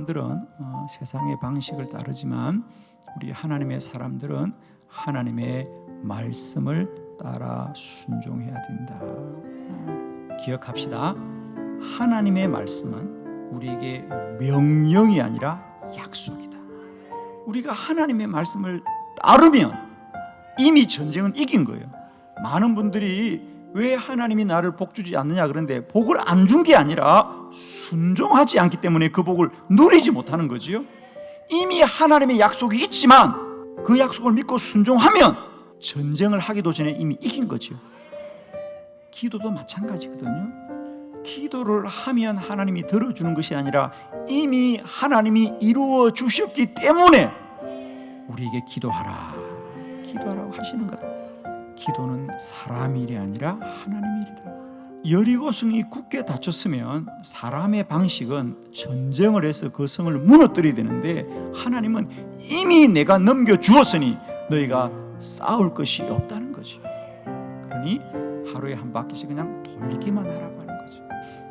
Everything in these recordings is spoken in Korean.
사람들은 세상의 방식을 따르지만 우리 하나님의 사람들은 하나님의 말씀을 따라 순종해야 된다. 기억합시다. 하나님의 말씀은 우리에게 명령이 아니라 약속이다. 우리가 하나님의 말씀을 따르면 이미 전쟁은 이긴 거예요. 많은 분들이 왜 하나님이 나를 복 주지 않느냐 그런데 복을 안 준 게 아니라 순종하지 않기 때문에 그 복을 누리지 못하는 거지요. 이미 하나님의 약속이 있지만 그 약속을 믿고 순종하면 전쟁을 하기도 전에 이미 이긴 거지요. 기도도 마찬가지거든요. 기도를 하면 하나님이 들어주는 것이 아니라 이미 하나님이 이루어 주셨기 때문에 우리에게 기도하라고 하시는 거다. 기도는 사람 일이 아니라 하나님 일이다. 여리고 성이 굳게 닫혔으면 사람의 방식은 전쟁을 해서 그 성을 무너뜨려야 되는데 하나님은 이미 내가 넘겨주었으니 너희가 싸울 것이 없다는 거죠. 그러니 하루에 한 바퀴씩 그냥 돌리기만 하라고 하는 거죠.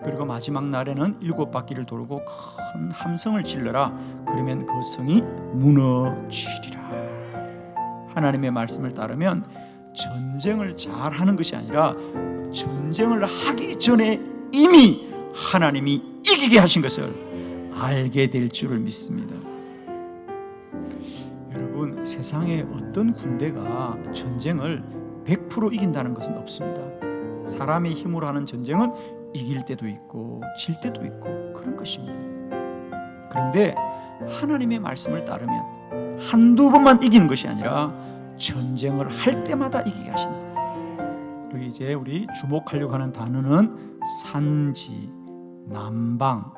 그리고 마지막 날에는 7바퀴를 돌고 큰 함성을 질러라. 그러면 그 성이 무너지리라. 하나님의 말씀을 따르면 전쟁을 잘 하는 것이 아니라 전쟁을 하기 전에 이미 하나님이 이기게 하신 것을 알게 될 줄을 믿습니다. 여러분, 세상에 어떤 군대가 전쟁을 100% 이긴다는 것은 없습니다. 사람의 힘으로 하는 전쟁은 이길 때도 있고 질 때도 있고 그런 것입니다. 그런데 하나님의 말씀을 따르면 한두 번만 이기는 것이 아니라 전쟁을 할 때마다 이기게 하신다. 여기 이제 우리 주목하려고 하는 단어는 산지, 남방,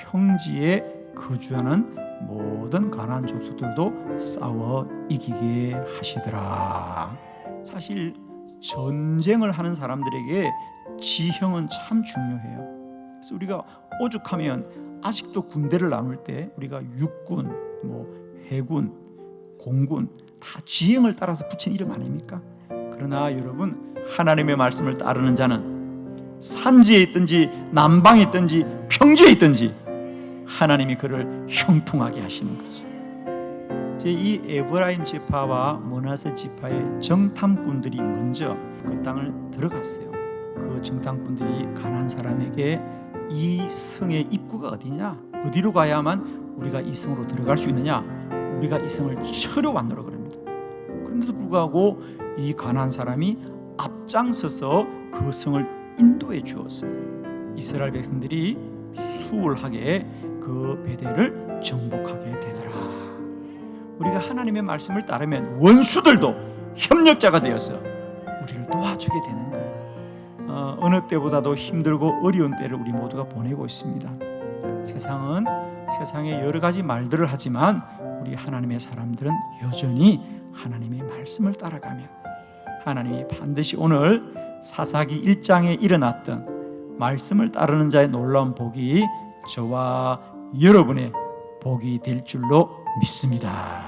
평지에 거주하는 모든 가나안 족속들도 싸워 이기게 하시더라. 사실 전쟁을 하는 사람들에게 지형은 참 중요해요. 그래서 우리가 오죽하면 아직도 군대를 나눌 때 우리가 육군, 해군, 공군 다 지형을 따라서 붙인 이름 아닙니까? 그러나 여러분, 하나님의 말씀을 따르는 자는 산지에 있든지 남방에 있든지 평지에 있든지 하나님이 그를 형통하게 하시는 거죠. 이 에브라임 지파와 므낫세 지파의 정탐꾼들이 먼저 그 땅을 들어갔어요. 그 정탐꾼들이 가나안 사람에게 이 성의 입구가 어디냐? 어디로 가야만 우리가 이 성으로 들어갈 수 있느냐? 우리가 이 성을 쳐려왔노라 그럽니다. 그런데도 불구하고 이 가나안 사람이 앞장서서 그 성을 인도해 주었어요. 이스라엘 백성들이 수월하게 그 베델을 정복하게 되더라. 우리가 하나님의 말씀을 따르면 원수들도 협력자가 되어서 우리를 도와주게 되는 거예요. 어느 때보다도 힘들고 어려운 때를 우리 모두가 보내고 있습니다. 세상은 세상에 여러 가지 말들을 하지만 우리 하나님의 사람들은 여전히 하나님의 말씀을 따라가면 하나님이 반드시 오늘 사사기 1장에 일어났던 말씀을 따르는 자의 놀라운 복이 저와 여러분의 복이 될 줄로 믿습니다.